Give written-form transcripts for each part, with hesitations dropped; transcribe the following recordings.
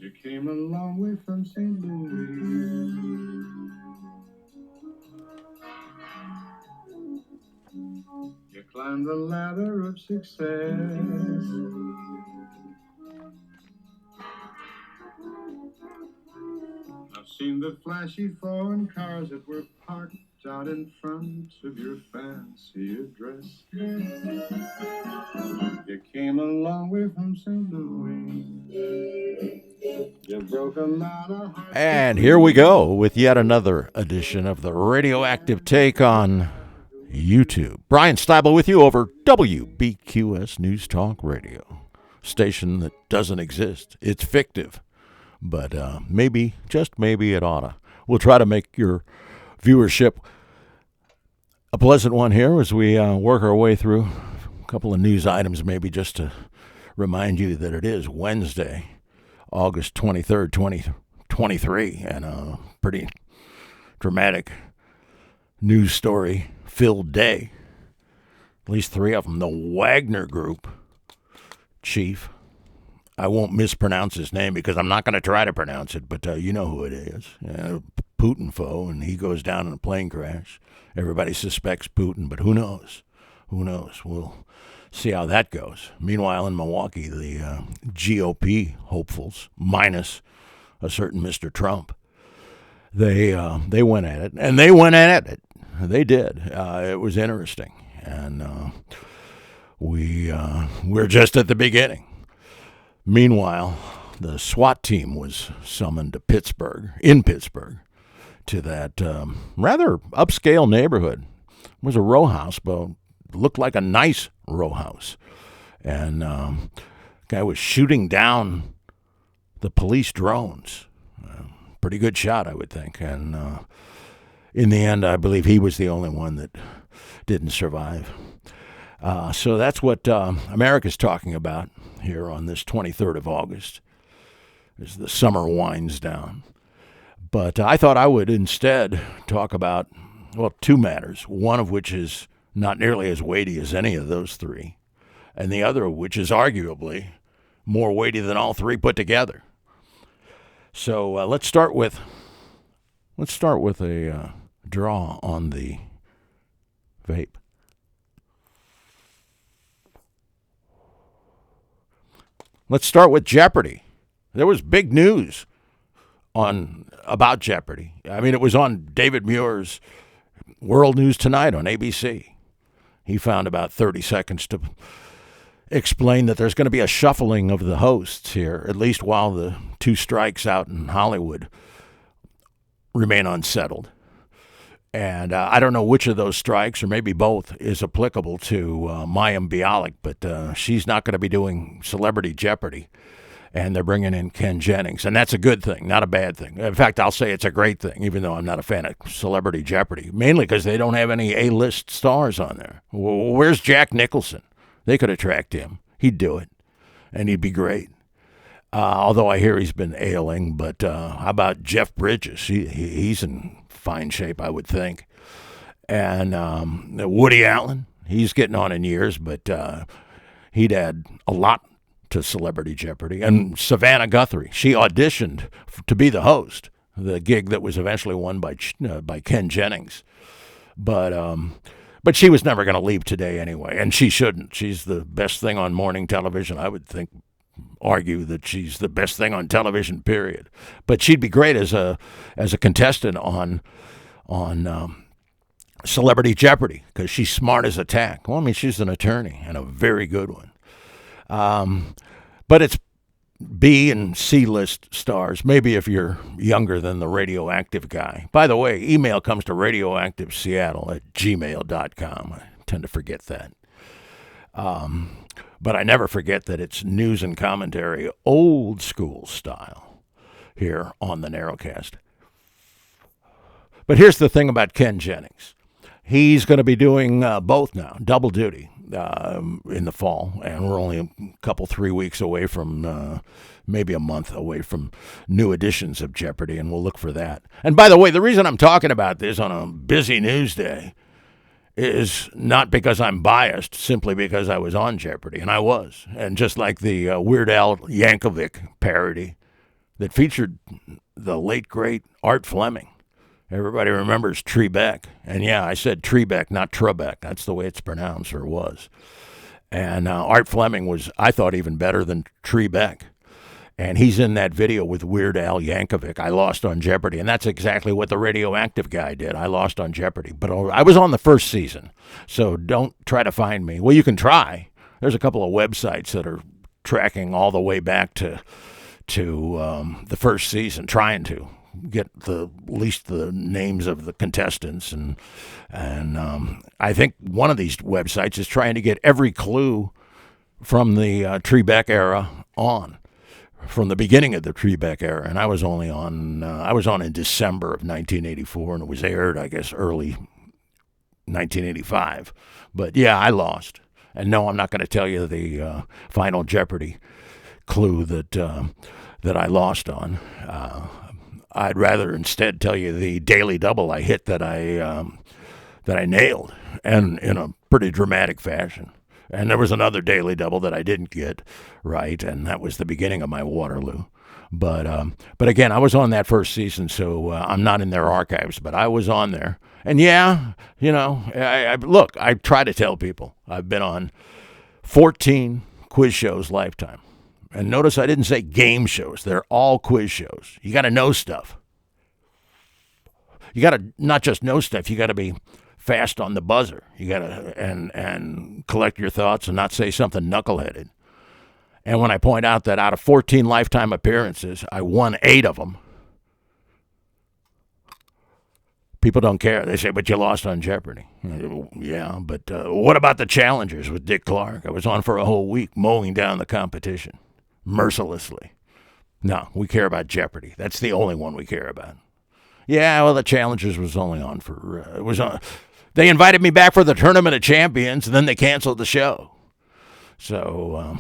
You came a long way from St. Louis. You climbed the ladder of success. I've seen the flashy foreign cars that were parked out in front of your fancy address. You came a long way from St. Louis. You broke a lot of hearts. And here we go with yet another edition of the Radioactive Take on YouTube. Bryan Styble with you over WBQS News Talk Radio. Station that doesn't exist. It's fictive. But maybe, just maybe it oughta. We'll try to make your viewership a pleasant one here as we work our way through a couple of news items, maybe just to remind you that it is Wednesday, August 23rd, 2023, and a pretty dramatic news story filled day. At least three of them. The Wagner Group chief. I won't mispronounce his name because I'm not going to try to pronounce it, but you know who it is. Putin foe, and he goes down in a plane crash. Everybody suspects Putin, but who knows? Who knows? We'll see how that goes. Meanwhile, in Milwaukee, the GOP hopefuls, minus a certain Mr. Trump, they went at it, and they went at it. They did. It was interesting, and we're just at the beginning. Meanwhile, the SWAT team was summoned to Pittsburgh, to that rather upscale neighborhood. It was a row house, but looked like a nice row house. And the guy was shooting down the police drones. Pretty good shot, I would think. And in the end, I believe he was the only one that didn't survive. So that's what America's talking about here on this 23rd of August as the summer winds down. But I thought I would instead talk about, well, two matters, one of which is not nearly as weighty as any of those three, and the other of which is arguably more weighty than all three put together. So let's start with a draw on the vape. Let's start with Jeopardy. There was big news about Jeopardy. I mean, it was on David Muir's World News Tonight on ABC. He found about 30 seconds to explain that there's going to be a shuffling of the hosts here, at least while the two strikes out in Hollywood remain unsettled. And I don't know which of those strikes, or maybe both, is applicable to Mayim Bialik, but she's not going to be doing Celebrity Jeopardy. And they're bringing in Ken Jennings. And that's a good thing, not a bad thing. In fact, I'll say it's a great thing, even though I'm not a fan of Celebrity Jeopardy, mainly because they don't have any A-list stars on there. Where's Jack Nicholson? They could attract him. He'd do it, and he'd be great. Although I hear he's been ailing, but how about Jeff Bridges? He's in fine shape, I would think. And Woody Allen, he's getting on in years, but he'd add a lot to Celebrity Jeopardy. And Savannah Guthrie, she auditioned to be the host, the gig that was eventually won by Ken Jennings. But she was never going to leave today anyway, and she shouldn't. She's the best thing on morning television. I would argue that she's the best thing on television, period. But she'd be great as a contestant on Celebrity Jeopardy because she's smart as a tack. Well, I mean, she's an attorney and a very good one. But it's B and C list stars, maybe if you're younger than the Radioactive guy. By the way, email comes to radioactiveseattle@gmail.com. I tend to forget that. But I never forget that it's news and commentary, old school style, here on the Narrowcast. But here's the thing about Ken Jennings. He's going to be doing both now, double duty, in the fall. And we're only a couple, 3 weeks away from, maybe a month away from new editions of Jeopardy, and we'll look for that. And by the way, the reason I'm talking about this on a busy news day is not because I'm biased, simply because I was on Jeopardy, and I was. And just like the Weird Al Yankovic parody, that featured the late, great Art Fleming. Everybody remembers Trebeck. And yeah, I said Trebeck, not Trebek. That's the way it's pronounced, or was. And Art Fleming was, I thought, even better than Trebeck. And he's in that video with Weird Al Yankovic. I lost on Jeopardy. And that's exactly what the Radioactive guy did. I lost on Jeopardy. But I was on the first season. So don't try to find me. Well, you can try. There's a couple of websites that are tracking all the way back to the first season, trying to get at least the names of the contestants. And I think one of these websites is trying to get every clue from the Trebeck era on. From the beginning of the Trebeck era, and I was on in December of 1984, and it was aired, I guess, early 1985. But yeah, I lost, and no, I'm not going to tell you the final Jeopardy clue that I lost on. I'd rather instead tell you the daily double I hit that I nailed, and in a pretty dramatic fashion. And there was another daily double that I didn't get right, and that was the beginning of my Waterloo. But again, I was on that first season, so I'm not in their archives, but I was on there. And yeah, look, I try to tell people I've been on 14 quiz shows lifetime. And notice I didn't say game shows. They're all quiz shows. You got to know stuff. You got to not just know stuff, you got to be fast on the buzzer. You got to and collect your thoughts and not say something knuckleheaded. And when I point out that out of 14 lifetime appearances, I won 8 of them, people don't care. They say, but you lost on Jeopardy. Yeah, but what about the challengers with Dick Clark? I was on for a whole week mowing down the competition mercilessly. No, we care about Jeopardy. That's the only one we care about. Yeah, well, the challengers was only on for they invited me back for the Tournament of Champions, and then they canceled the show. So,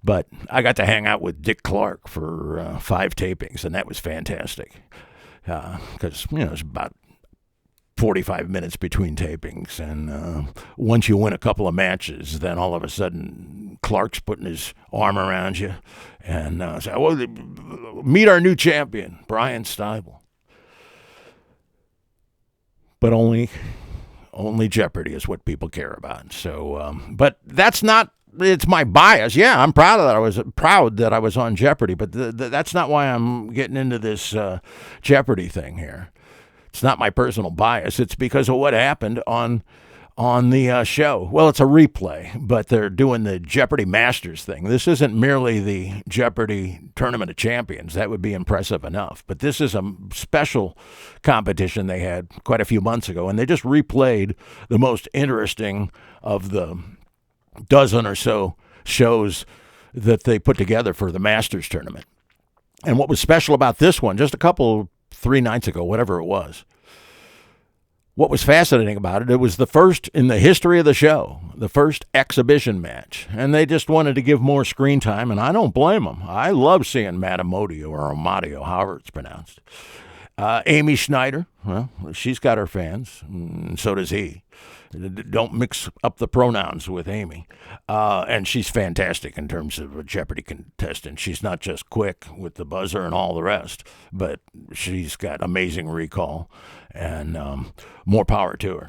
but I got to hang out with Dick Clark for 5 tapings, and that was fantastic. Because, it's about 45 minutes between tapings. And once you win a couple of matches, then all of a sudden Clark's putting his arm around you and say, well, meet our new champion, Bryan Styble. But only Jeopardy is what people care about. So, but that's not. It's my bias. Yeah, I'm proud that I was on Jeopardy, but that's not why I'm getting into this Jeopardy thing here. It's not my personal bias. It's because of what happened on the show. Well, it's a replay, but they're doing the Jeopardy Masters thing. This isn't merely the Jeopardy Tournament of Champions. That would be impressive enough. But this is a special competition they had quite a few months ago, and they just replayed the most interesting of the dozen or so shows that they put together for the Masters tournament. And what was special about this one, just 3 nights ago, whatever it was, what was fascinating about it, it was the first in the history of the show, the first exhibition match. And they just wanted to give more screen time, and I don't blame them. I love seeing Matamodio or Amadio, however it's pronounced. Amy Schneider, well, she's got her fans, and so does he. Don't mix up the pronouns with Amy. And she's fantastic in terms of a Jeopardy contestant. She's not just quick with the buzzer and all the rest, but she's got amazing recall and more power to her.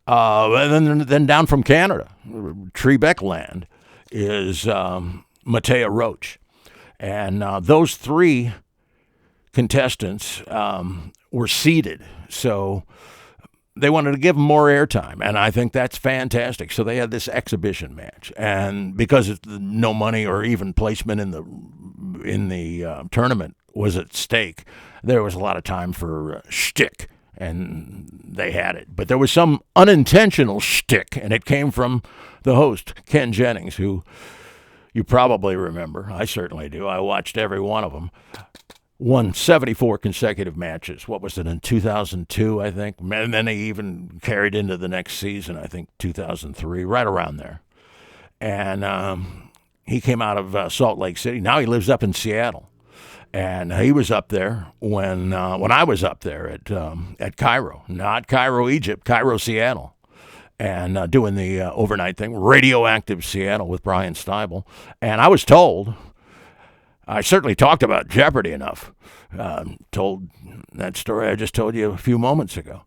And then down from Canada, Trebeck land, is Matea Roach. And those 3 contestants were seeded, so they wanted to give them more airtime, and I think that's fantastic. So they had this exhibition match, and because it's no money or even placement in the tournament was at stake, there was a lot of time for shtick, and they had it. But there was some unintentional shtick, and it came from the host, Ken Jennings, who you probably remember. I certainly do. I watched every one of them. Won 74 consecutive matches. What was it, in 2002, I think? And then they even carried into the next season, I think 2003, right around there. And he came out of Salt Lake City. Now he lives up in Seattle. And he was up there when I was up there at Cairo. Not Cairo, Egypt, Cairo, Seattle. And doing the overnight thing, Radioactive Seattle with Bryan Styble. And I was told I certainly talked about Jeopardy enough. Told that story I just told you a few moments ago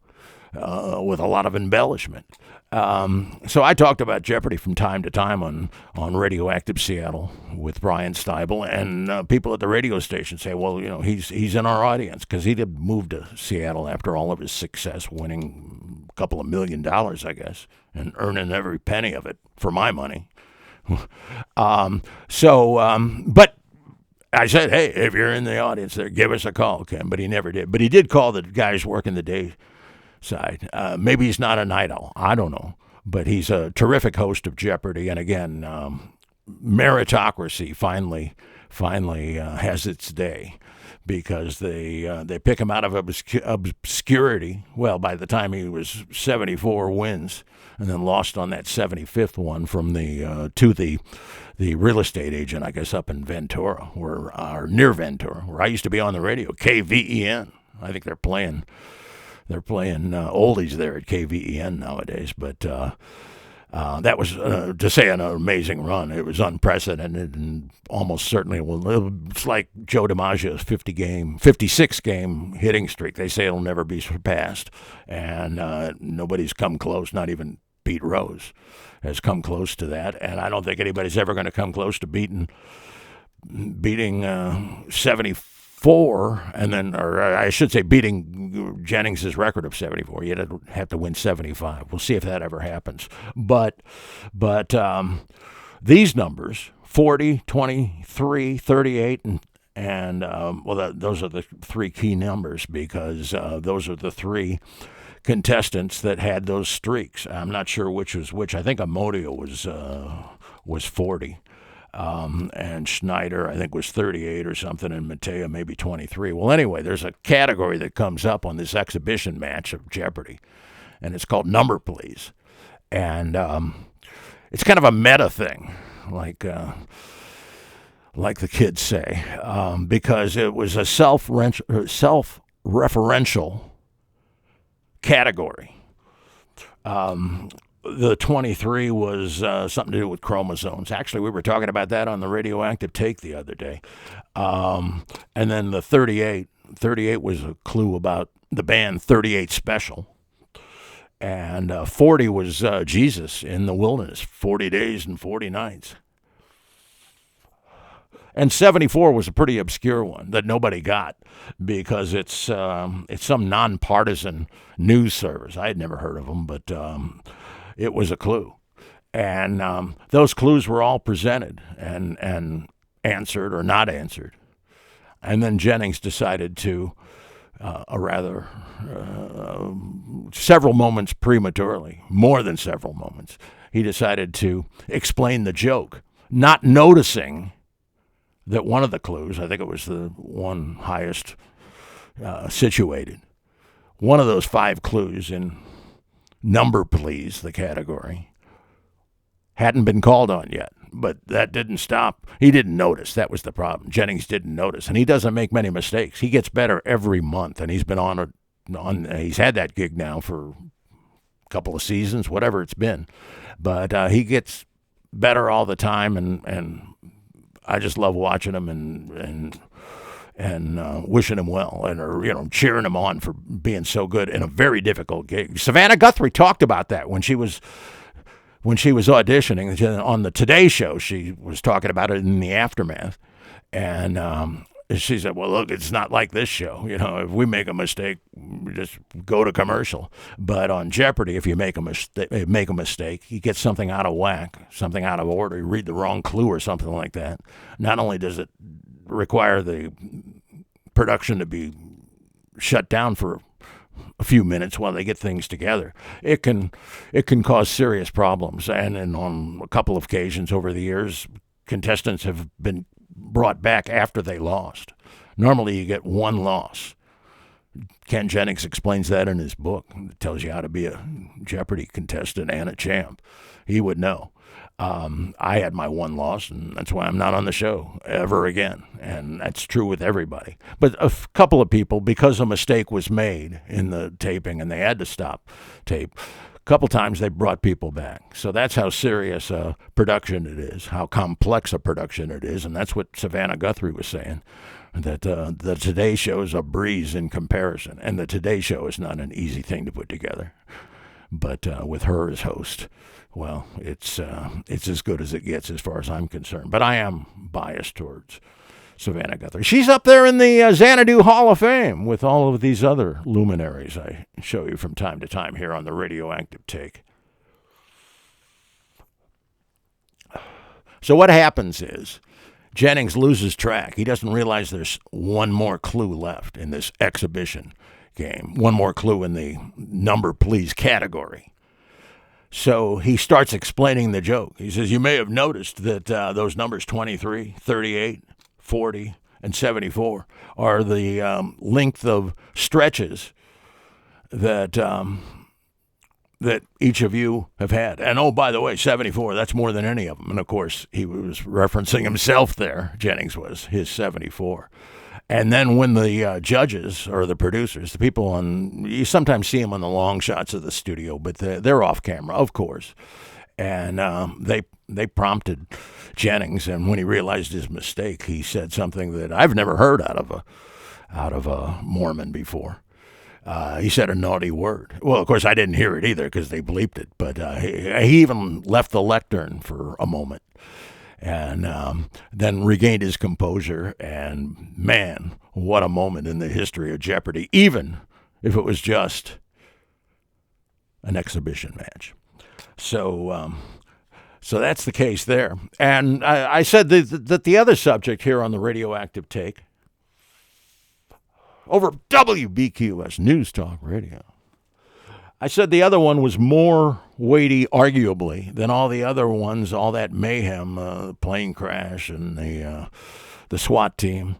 with a lot of embellishment. So I talked about Jeopardy from time to time on Radioactive Seattle with Bryan Styble, and people at the radio station say, well, he's in our audience because he did move to Seattle after all of his success, winning a couple of $1 million, I guess, and earning every penny of it for my money. But I said, hey, if you're in the audience there, give us a call, Ken. But he never did. But he did call the guys working the day side. Maybe he's not a night owl. I don't know. But he's a terrific host of Jeopardy. And again, meritocracy finally has its day because they pick him out of obscurity. Well, by the time he was 74 wins and then lost on that 75th one from to the real estate agent, I guess, up in Ventura, near Ventura, where I used to be on the radio, KVEN. I think they're playing oldies there at KVEN nowadays, but that was, to say, an amazing run. It was unprecedented and almost certainly, it's like Joe DiMaggio's 56-game hitting streak. They say it'll never be surpassed, and nobody's come close, not even Pete Rose has come close to that, and I don't think anybody's ever going to come close to beating 74, and then, or I should say, beating Jennings' record of 74. You'd have to win 75. We'll see if that ever happens. But these numbers, 40, 23, 38, and those are the three key numbers because those are the three contestants that had those streaks. I'm not sure which was which. I think Amodio was 40. And Schneider, I think, was 38 or something, and Mattea maybe 23. Well, anyway, there's a category that comes up on this exhibition match of Jeopardy, and it's called Number Please. And it's kind of a meta thing, like the kids say, because it was a self-referential category. The 23 was something to do with chromosomes. Actually, we were talking about that on the Radioactive Take the other day. And then the 38 was a clue about the band 38 Special. And 40 was Jesus in the wilderness, 40 days and 40 nights. And 74 was a pretty obscure one that nobody got because it's some nonpartisan news service. I had never heard of them, but it was a clue. And those clues were all presented and answered or not answered. And then Jennings decided to, several moments prematurely, more than several moments, he decided to explain the joke, not noticing that one of the clues, I think it was the one highest situated, one of those 5 clues in Number Please, the category, hadn't been called on yet. But that didn't stop. He didn't notice. That was the problem. Jennings didn't notice. And he doesn't make many mistakes. He gets better every month. And he's been he's had that gig now for a couple of seasons, whatever it's been. But he gets better all the time. And I just love watching him and wishing him well, or cheering him on for being so good in a very difficult gig. Savannah Guthrie talked about that when she was auditioning on the Today Show. She was talking about it in the aftermath, and she said, "Well, look, it's not like this show. If we make a mistake, we just go to commercial. But on Jeopardy, if you make a mistake, you get something out of whack, something out of order. You read the wrong clue or something like that. Not only does it require the production to be shut down for a few minutes while they get things together, it can cause serious problems. And on a couple of occasions over the years, contestants have been brought back after they lost. Normally you get one loss. Ken Jennings explains that in his book. It tells you how to be a Jeopardy contestant and a champ. He would know. I had my one loss, and that's why I'm not on the show ever again. And that's true with everybody. But a couple of people, because a mistake was made in the taping and they had to stop tape, couple times they brought people back. So that's how serious a production it is, how complex a production it is. And that's what Savannah Guthrie was saying, that the Today Show is a breeze in comparison. And the Today Show is not an easy thing to put together. But with her as host, well, it's as good as it gets as far as I'm concerned. But I am biased towards Savannah Guthrie. She's up there in the Xanadu Hall of Fame with all of these other luminaries I show you from time to time here on the Radioactive Take. So what happens is Jennings loses track. He doesn't realize there's one more clue left in this exhibition game. One more clue in the number please category. So he starts explaining the joke. He says, you may have noticed that those numbers 23, 38, 40, and 74 are the length of stretches that that each of you have had. And oh, by the way, 74, that's more than any of them. And of course, he was referencing himself there. Jennings was his 74. And then when the judges or the producers, the people on, you sometimes see them on the long shots of the studio, but they're off camera, of course. And they prompted Jennings, and when he realized his mistake, he said something that I've never heard out of a Mormon before. He said a naughty word. Well, of course, I didn't hear it either because they bleeped it, but he even left the lectern for a moment. And then regained his composure, and man, what a moment in the history of Jeopardy, even if it was just an exhibition match. So that's the case there. And I said that the other subject here on the Radioactive Take, over WBQS News Talk Radio, I said the other one was more weighty, arguably, than all the other ones, all that mayhem, plane crash and the SWAT team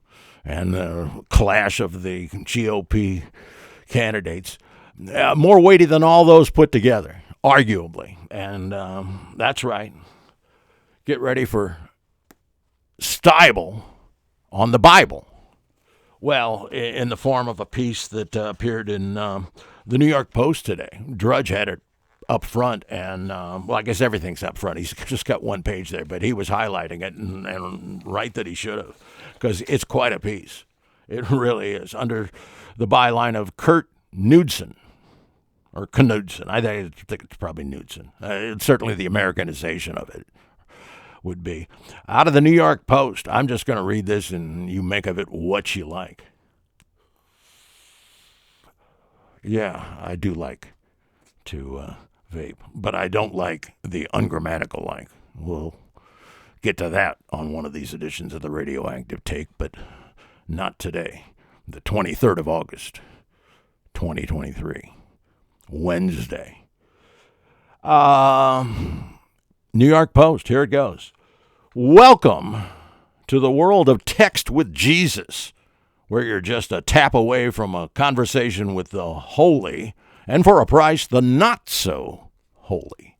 and the clash of the GOP candidates. More weighty than all those put together, arguably. And that's right. Get ready for Styble on the Bible. Well, in the form of a piece that appeared in the New York Post today. Drudge had it up front, and, well, I guess everything's up front. He's just got one page there, but he was highlighting it, and right that he should have, because it's quite a piece. It really is, under the byline of Kurt Knudsen, or Knudsen. I think it's probably Knudsen. It's certainly the Americanization of it would be. Out of the New York Post, I'm just going to read this, and you make of it what you like. Yeah, I do like to vape, but I don't like the ungrammatical like. We'll get to that on one of these editions of the Radioactive Take, but not today. The 23rd of August, 2023, Wednesday. New York Post, here it goes. Welcome to the world of Text with Jesus, where you're just a tap away from a conversation with the holy, and for a price, the not-so-holy.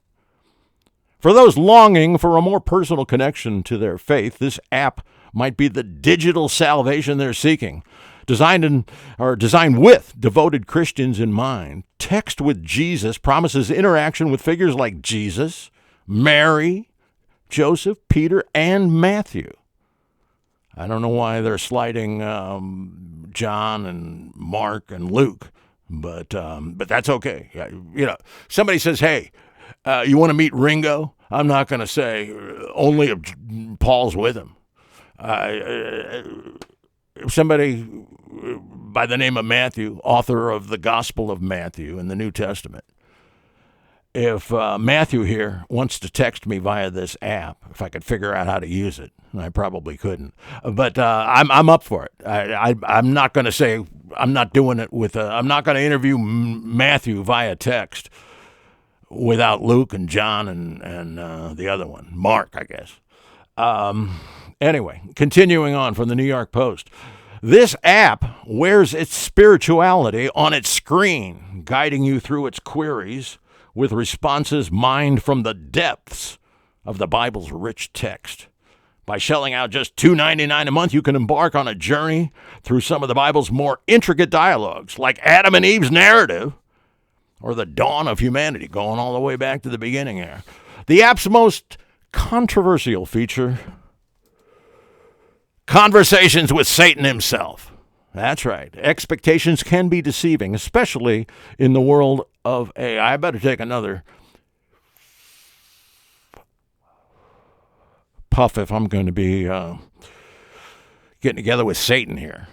For those longing for a more personal connection to their faith, this app might be the digital salvation they're seeking. Designed with devoted Christians in mind, Text with Jesus promises interaction with figures like Jesus, Mary, Joseph, Peter, and Matthew. I don't know why they're sliding John and Mark and Luke, but that's okay. You know, somebody says, "Hey, you want to meet Ringo?" I'm not going to say only if Paul's with him. Somebody by the name of Matthew, author of the Gospel of Matthew in the New Testament. If Matthew here wants to text me via this app, if I could figure out how to use it, I probably couldn't. But I'm up for it. I'm not going to say I'm not doing it with. I'm not going to interview Matthew via text without Luke and John and the other one, Mark, I guess. Anyway, continuing on from the New York Post. This app wears its spirituality on its screen, guiding you through its queries with responses mined from the depths of the Bible's rich text. By shelling out just $2.99 a month, you can embark on a journey through some of the Bible's more intricate dialogues, like Adam and Eve's narrative, or the dawn of humanity, going all the way back to the beginning here. The app's most controversial feature, conversations with Satan himself. That's right. Expectations can be deceiving, especially in the world of AI. I better take another puff if I'm going to be getting together with Satan here.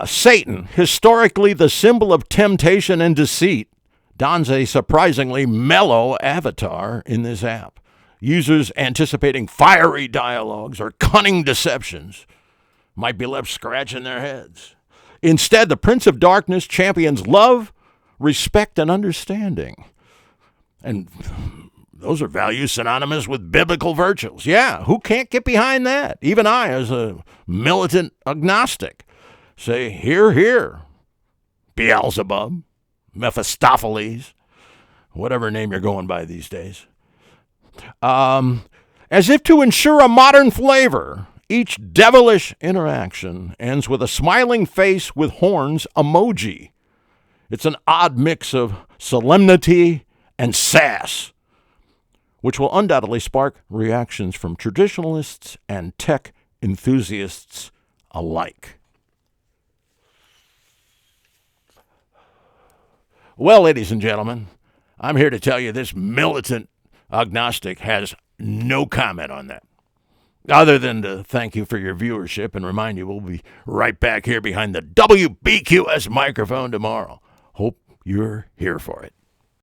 Satan, historically the symbol of temptation and deceit, dons a surprisingly mellow avatar in this app. Users anticipating fiery dialogues or cunning deceptions might be left scratching their heads. Instead, the Prince of Darkness champions love, respect, and understanding. And those are values synonymous with biblical virtues. Yeah, who can't get behind that? Even I, as a militant agnostic, say, hear, hear. Beelzebub, Mephistopheles, whatever name you're going by these days. As if to ensure a modern flavor, each devilish interaction ends with a smiling face with horns emoji. It's an odd mix of solemnity and sass, which will undoubtedly spark reactions from traditionalists and tech enthusiasts alike. Well, ladies and gentlemen, I'm here to tell you this militant agnostic has no comment on that, other than to thank you for your viewership and remind you we'll be right back here behind the WBQS microphone tomorrow. Hope you're here for it.